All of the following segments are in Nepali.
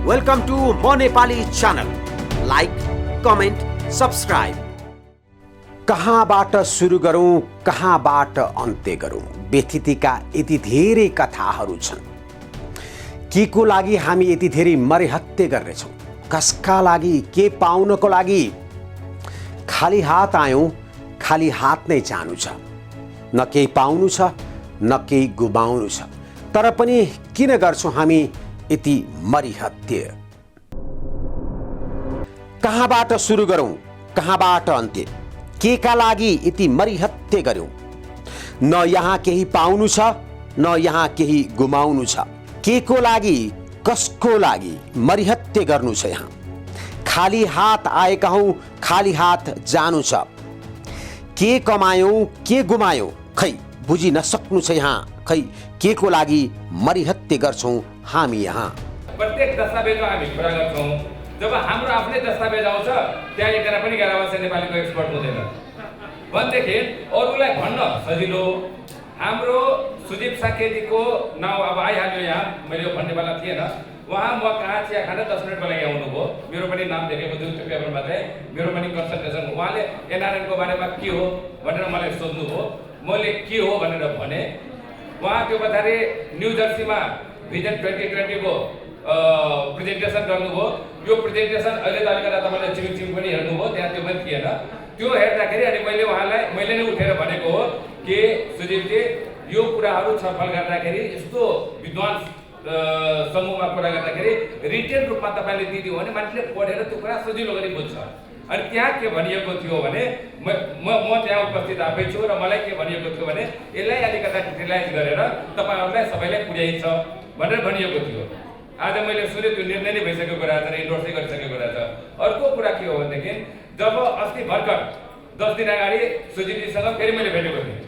वेलकम टु म Nepali channel. Like, comment, subscribe. कहाँबाट सुरु गरौँ, कहाँबाट अन्त्य गरौँ, व्यथितिका यति धेरै कथाहरू छन्। के को लागि हामी यति धेरै मरिहत्ते गर्नेछौँ, कसका लागि, के पाउनको लागि? खाली हात आयौँ, खाली हात नै जानु छ। न केही पाउनु छ, न केही गुमाउनु छ। तर पनि किन गर्छौँ हामी यति मरिहत्ते? कहाँबाट सुरु गरौँ, कहाँबाट अन्त्य, के का लागि यति मरिहत्ते गर्यौँ? न यहाँ केही पाउनु छ, न यहाँ केही गुमाउनु छ। के को लागि, कसको लागि मरिहत्ते गर्नु छ? यहाँ खाली हात आएका हौँ, खाली हात जानु छ। के कमायौँ, के गुमायौँ, खै बुझी नसक्नु छ। यहाँ खै के को लागि मरिहत्ते गर्छौँ हामी? यहाँ प्रत्येक दस्तावेजमा हामी कुरा गर्छौँ। जब हाम्रो आफ्नै दस्तावेज आउँछ, त्यहाँ एकजना पनि ग्यारावासे नेपालीको एक्सपर्ट हुँदैन भनेदेखि अरूलाई भन्न सजिलो। हाम्रो सुदीप साकेतीको नाउँ अब आइहाल्यो यहाँ, मैले भन्नेवाला थिएन। उहाँ म कहाँ चिया खान 10 मिनटको लागि आउनुभयो। मेरो पनि नाम देखेको थियो त्यो पेपरमा चाहिँ, मेरो पनि कन्सल्टेसन। उहाँले एनआरएनको बारेमा के हो भनेर मलाई सोध्नुभयो। मैले के हो भनेर भने। उहाँ त्यो पछाडि न्यू जर्सीमा भिजन 2020 को प्रेजेन्टेसन गर्नुभयो। यो प्रेजेन्टेसन अहिले त अलिकता तपाईँले चिम पनि हेर्नुभयो, त्यहाँ त्यो पनि थिएन। त्यो हेर्दाखेरि अनि मैले नै उठेर भनेको हो कि सुदीपजी, यो कुराहरू छलफल गर्दाखेरि, यस्तो विद्वान समूहमा कुरा गर्दाखेरि रिटेन रूपमा तपाईँले दिदियो भने मान्छेले पढेर त्यो कुरा सजिलो गरी बुझ्छ। अनि त्यहाँ के भनिएको थियो भने, म त्यहाँ उपस्थित आफै छु र मलाई के भनिएको थियो भने, यसलाई अलिकता डिटेलाइज गरेर तपाईँहरूलाई सबैलाई पुर्याइन्छ भनेर भनिएको थियो। आज मैले सुने त्यो निर्णय नै भइसकेको रहेछ र इन्डोर्सै गरिसकेको रहेछ। अर्को कुरा के हो भनेदेखि, जब अस्ति भर्खर 10 दिन अगाडि सुजितजीसँग फेरि मैले भेटेको थिएँ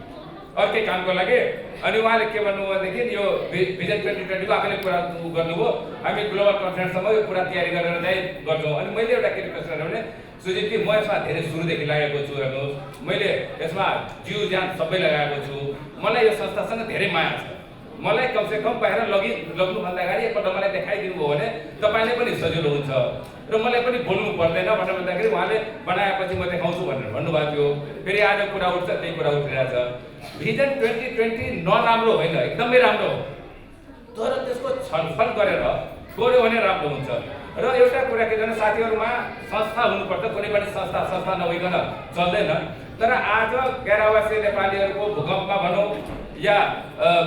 अर्कै कामको लागि। अनि उहाँले के भन्नुभयो भनेदेखि, यो भिजन 2020 को आफैले कुरा गर्नुभयो, हामी ग्लोबल कन्फरेन्ससम्म यो कुरा तयारी गरेर चाहिँ गर्छौँ। अनि मैले एउटा के रिक्वेस्ट गरेँ भने, सुजितजी, म यसमा धेरै सुरुदेखि लागेको छु। हेर्नुहोस्, मैले यसमा जिउ ज्यान सबै लगाएको छु। मलाई यो संस्थासँग धेरै माया छ। मलाई कमसेकम बाहिर लग्नुभन्दा अगाडि एकपल्ट मलाई देखाइदिनु भयो भने तपाईँले पनि सजिलो हुन्छ र मलाई पनि बोल्नु पर्दैन भनेर भन्दाखेरि उहाँले बनाएपछि म देखाउँछु भनेर भन्नुभएको थियो। फेरि आज कुरा उठ्छ, त्यही कुरा उठिरहेछ। भिजन 2020 नराम्रो होइन, एकदमै राम्रो हो। तर त्यसको छलफल गरेर गऱ्यो भने राम्रो हुन्छ। र एउटा कुरा के भने, साथीहरूमा संस्था हुनुपर्छ। कुनै पनि संस्था नभइकन चल्दैन। तर आज ग्यारावासे नेपालीहरूको भूकम्पमा भनौँ या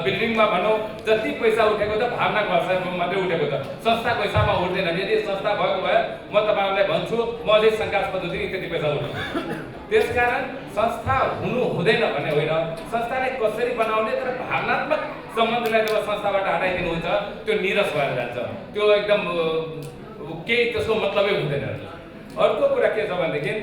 बिल्डिङमा भनौँ, जति पैसा उठेको त भावनाको हिसाबमा मात्रै उठेको छ, संस्थाको हिसाबमा उठ्दैन। यदि संस्था भएको भए म तपाईँहरूलाई भन्छु, म अझै शङ्कास्पद हुन्थेँ कि त्यति पैसा उठ्छ। त्यसकारण संस्था हुनु हुँदैन भन्ने होइन, संस्थालाई कसरी बनाउने, तर भावनात्मक सम्बन्धलाई जब संस्थाबाट हटाइदिनुहुन्छ त्यो निरस भएर जान्छ। त्यो एकदम केही त्यसको मतलबै हुँदैन। अर्को कुरा के छ भनेदेखि,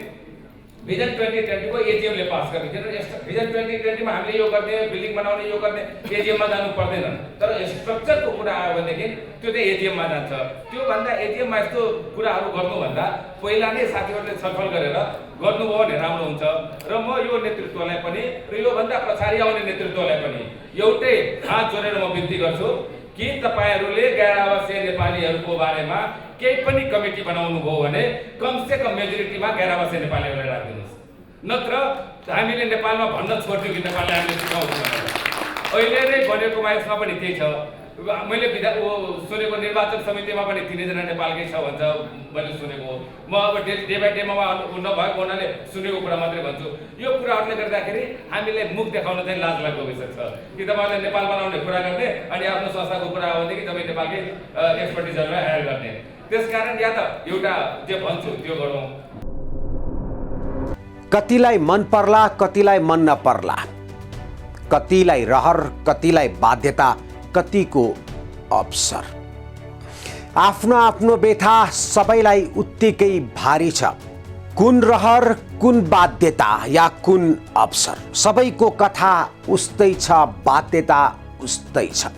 भिजन 2020 को एजिएमले पास गर्ने थियो। भिजन 2020 मा हामीले यो गर्ने, बिल्डिङ बनाउने, यो गर्ने, एजिएममा जानु पर्दैन। तर स्ट्रक्चरको कुरा आयो भनेदेखि त्यो चाहिँ एजिएममा जान्छ। त्योभन्दा एजिएममा यस्तो कुराहरू गर्नुभन्दा पहिला नै साथीहरूले छलफल गरेर गर्नुभयो भने राम्रो हुन्छ। र म यो नेतृत्वलाई पनि र योभन्दा पछाडि आउने नेतृत्वलाई पनि एउटै हात जोडेर म बिन्ती गर्छु कि तपाईँहरूले ग्यारावासे नेपालीहरूको बारेमा केही पनि कमिटी बनाउनु भयो भने कमसेकम मेजोरिटीमा ग्यारावासे नेपालीहरूलाई राखिदिनुहोस्। नत्र हामीले नेपालमा भन्न छोड्छौँ कि नेपालले हामीले सिकाउँछौँ भनेर। अहिले नै बनेकोमा यसमा पनि त्यही छ। मैले सुनेको निर्वाचन समितिमा पनि 3 जना नेपालकै छ भन्छ मैले सुनेको। म अब डे बाई डेमा नभएको हुनाले सुनेको कुरा मात्रै भन्छु। यो कुराहरूले गर्दाखेरि हामीलाई मुख देखाउन चाहिँ लाज लाग्दो भइसक्छ कि तपाईँहरूले नेपाल बनाउने कुरा गर्ने अनि आफ्नो संस्थाको कुरा हो भनेदेखि तपाईँ नेपालकै एक्सपर्टिजहरूलाई हायर गर्ने। त्यसकारण या त एउटा जे भन्छु त्यो गरौँ। कतिलाई मन पर्ला, कतिलाई मन नपर्ला, कतिलाई रहर, कतिलाई बाध्यता, कतिको अवसर। आफ्नो आफ्नो व्यथा सबैलाई उत्तिकै भारी छ। कुन रहर, कुन बाध्यता या कुन अवसर, सबैको कथा उस्तै छ, बाध्यता उस्तै छ।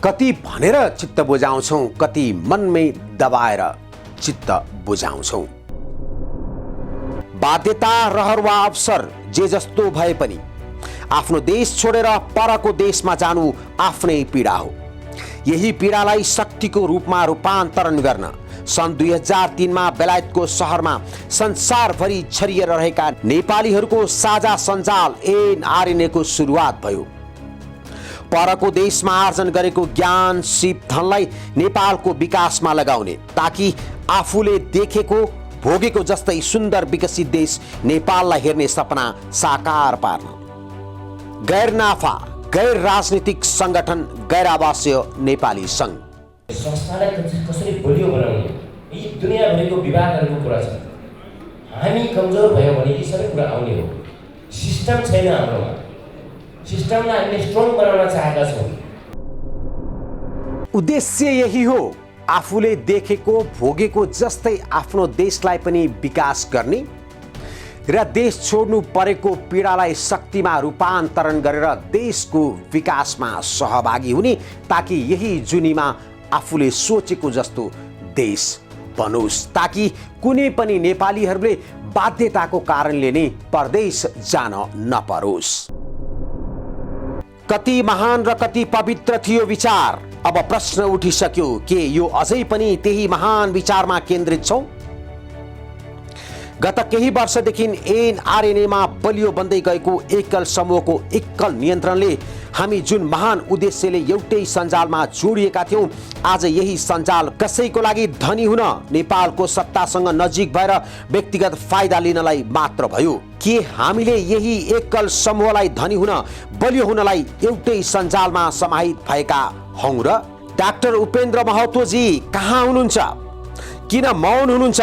कति भनेर चित्त बुझाउँछौँ, कति मनमै दबाएर चित्त बुझाउँछौँ। बाध्यता, रहर वा अवसर जे जस्तो भए पनि आफ्नो देश छोडेर परको देशमा जानु आफ्नै पीडा हो। यही पीडालाई शक्तिको रूपमा रूपान्तरण गर्न सन् 2003 मा बेलायतको सहरमा संसारभरि छरिएर रहेका नेपालीहरूको साझा सञ्जाल एनआरएनए को सुरुवात भयो। परको देशमा आर्जन गरेको ज्ञान सिप धनलाई नेपालको विकासमा लगाउने, ताकि आफूले देखेको भोगेको जस्तै सुन्दर विकसित देश नेपाललाई हेर्ने सपना साकार पार्न। गैर नाफा गैर राजनीतिक संगठन गैर आवासीय नेपाली संघ संस्थालाई कसरी बलियो बनाउने, यी दुनियाँभरिको विवादहरूको कुरा छ। हामी कमजोर भयो भने यी सबै कुरा आउने हो। सिस्टम छैन हाम्रोमा, सिस्टमलाई हामीले स्ट्रङ बनाउन चाहेका छौँ। उद्देश्य यही हो, आफूले देखेको भोगेको जस्तै आफ्नो देशलाई पनि विकास गर्ने र देश छोड्नु परेको पीडालाई शक्तिमा रूपान्तरण गरेर देशको विकासमा सहभागी हुने, ताकि यही जुनीमा आफूले सोचेको जस्तो देश बनोस्, ताकि कुनै पनि नेपालीहरूले बाध्यताको कारणले नै परदेश जान नपरोस्। कति महान र कति पवित्र थियो विचार। अब प्रश्न उठिसक्यो के यो अझै पनि त्यही महान विचारमा केन्द्रित छौं? गत केही वर्षदेखि एनआरएनएमा बलियो बन्दै गएको एकल समूहको एकल नियन्त्रणले हामी जुन महान उद्देश्यले एउटै सञ्जालमा जोडिएका थियौं, आज यही सञ्जाल कसैको लागि धनी हुन, नेपालको सत्तासँग नजिक भएर व्यक्तिगत फाइदा लिनलाई मात्र भयो। के हामीले यही एकल समूहलाई धनी हुन, बलियो हुनलाई एउटै सञ्जालमा समाहित भएका हौं र? डाक्टर उपेन्द्र महतोजी कहाँ हुनुहुन्छ? किन मौन हुनुहुन्छ?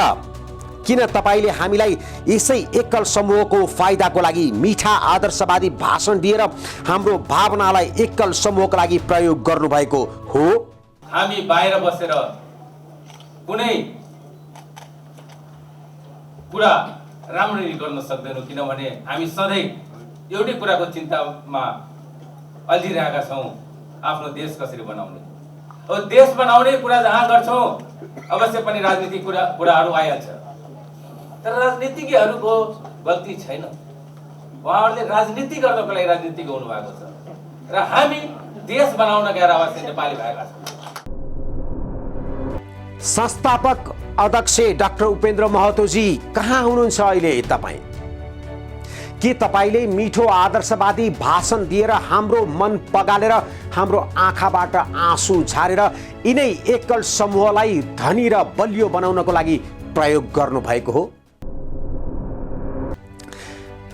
किन तपाईले हामीलाई यसै एकल समूहको फाइदाको लागि मिठा आदर्शवादी भाषण दिएर हाम्रो भावनालाई एकल समूहको लागि प्रयोग गर्नुभएको हो? हामी बाहिर बसेर कुनै कुरा राम्ररी गर्न सक्दैनौँ, किनभने हामी सधैँ एउटै कुराको चिन्तामा अल्झिरहेका छौँ, आफ्नो देश कसरी बनाउने। अब देश बनाउने कुरा जहाँ गर्छौँ अवश्य पनि राजनीतिक कुराहरू आइहाल्छ, तर राजनीतिज्ञहरूको गल्ती छैन। उहाँहरूले राजनीति गर्नको लागि राजनीति गर्नु भएको छ र हामी देश बनाउन गएर अवश्य नेपाली भएका छौँ। संस्थापक अध्यक्ष डाक्टर उपेन्द्र महतोजी कहाँ हुनुहुन्छ अहिले तपाईँ? के तपाईले मिठो आदर्शवादी भाषण दिएर हाम्रो मन पगालेर हाम्रो आँखाबाट आँसु झारेर यिनै एकल समूहलाई धनी र बलियो बनाउनको लागि प्रयोग गर्नुभएको हो?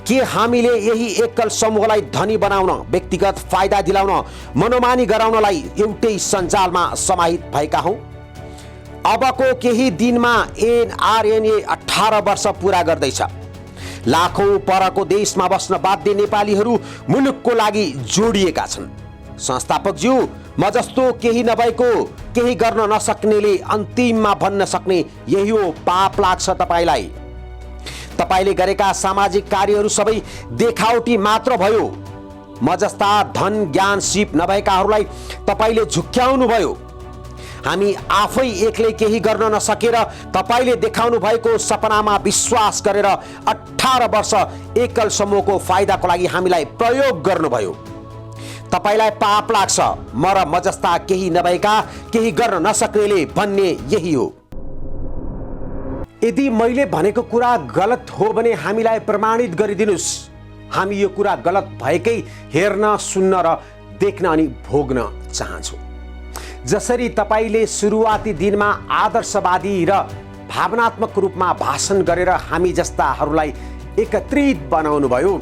के हामीले यही एकल समूहलाई धनी बनाउन, व्यक्तिगत फाइदा दिलाउन, मनोमानी गराउनलाई एउटै सञ्जालमा समाहित भएका हौं? अबको केही दिनमा एनआरएनए 18 वर्ष पूरा गर्दैछ। लाखौं परको देशमा बस्न बाध्य नेपालीहरू मुलुकको लागि जोडिएका छन्। संस्थापकज्यू, म जस्तो केही नभएको, केही गर्न नसक्नेले अन्तिममा भन्न सक्ने यही हो, पाप लाग्छ तपाईलाई। तपाईले गरेका सामाजिक कार्यहरू सबै देखावटी मात्र भयो। म जस्ता धन ज्ञान सिप नभएकाहरूलाई तपाईले झुक्क्याउनु भयो। हामी आफै एक्लै केही गर्न नसकेर तपाईले देखाउनु भएको सपनामा विश्वास गरेर 18 वर्ष एकल समूहको फाइदाको लागि हामीलाई प्रयोग गर्नुभयो। तपाईलाई पाप लाग्छ, म र म जस्ता केही नभएका, केही गर्न नसक्नेले भन्ने यही हो। यदि मैले भनेको कुरा गलत हो भने हामीलाई प्रमाणित गरिदिनुस्। हामी यो कुरा गलत भएकै हेर्न, सुन्न र देख्न अनि भोग्न चाहन्छौँ। जसरी तपाईले सुरुवाती दिनमा आदर्शवादी र भावनात्मक रूपमा भाषण गरेर हामी जस्ताहरूलाई एकत्रित बनाउनु भयो,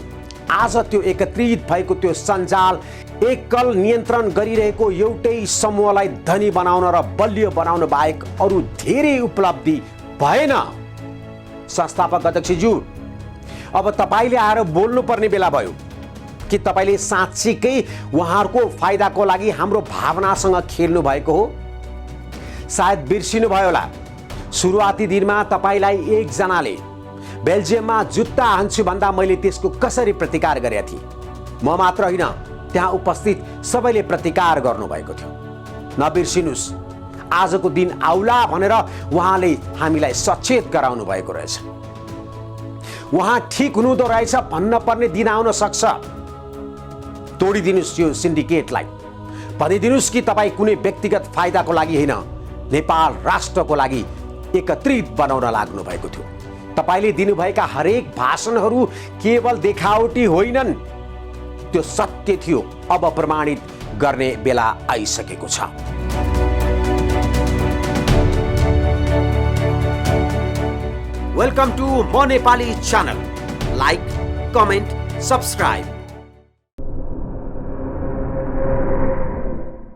आज त्यो एकत्रित भएको त्यो सञ्जाल एकल नियन्त्रण गरिरहेको एउटै समूहलाई धनी बनाउन र बलियो बनाउन बाहेक अरू धेरै उपलब्धि भएन। संस्थापक अध्यक्षज्यू, अब तपाईले आएर बोल्नु पर्ने बेला भयो कि तपाईले साँच्चीकै उहाँहरूको फाइदाको लागि हाम्रो भावनासँग खेल्नु भएको हो? सायद बिर्सिनु भयो होला, सुरुवाती दिनमा तपाईलाई एकजनाले बेल्जियममा जुत्ता हान्छु भन्दा मैले त्यसको कसरी प्रतिकार गरेका थिएँ। म मात्र होइन, त्यहाँ उपस्थित सबैले प्रतिकार गर्नुभएको थियो। नबिर्सिनुस्, आजको दिन आउला भनेर उहाँले हामीलाई सचेत गराउनु भएको रहेछ। उहाँ ठिक हुनुहुँदो रहेछ भन्न पर्ने दिन आउन सक्छ। तोडिदिनुस् यो सिन्डिकेटलाई, भनिदिनुस् कि तपाईँ कुनै व्यक्तिगत फाइदाको लागि होइन, नेपाल राष्ट्रको लागि एकत्रित बनाउन लाग्नु भएको थियो। तपाईले दिनुभएका हरेक भाषणहरू केवल देखावटी होइनन्, त्यो सत्य थियो। अब प्रमाणित गर्ने बेला आइसकेको छ। वेलकम टु म Nepali channel. Like, comment, subscribe.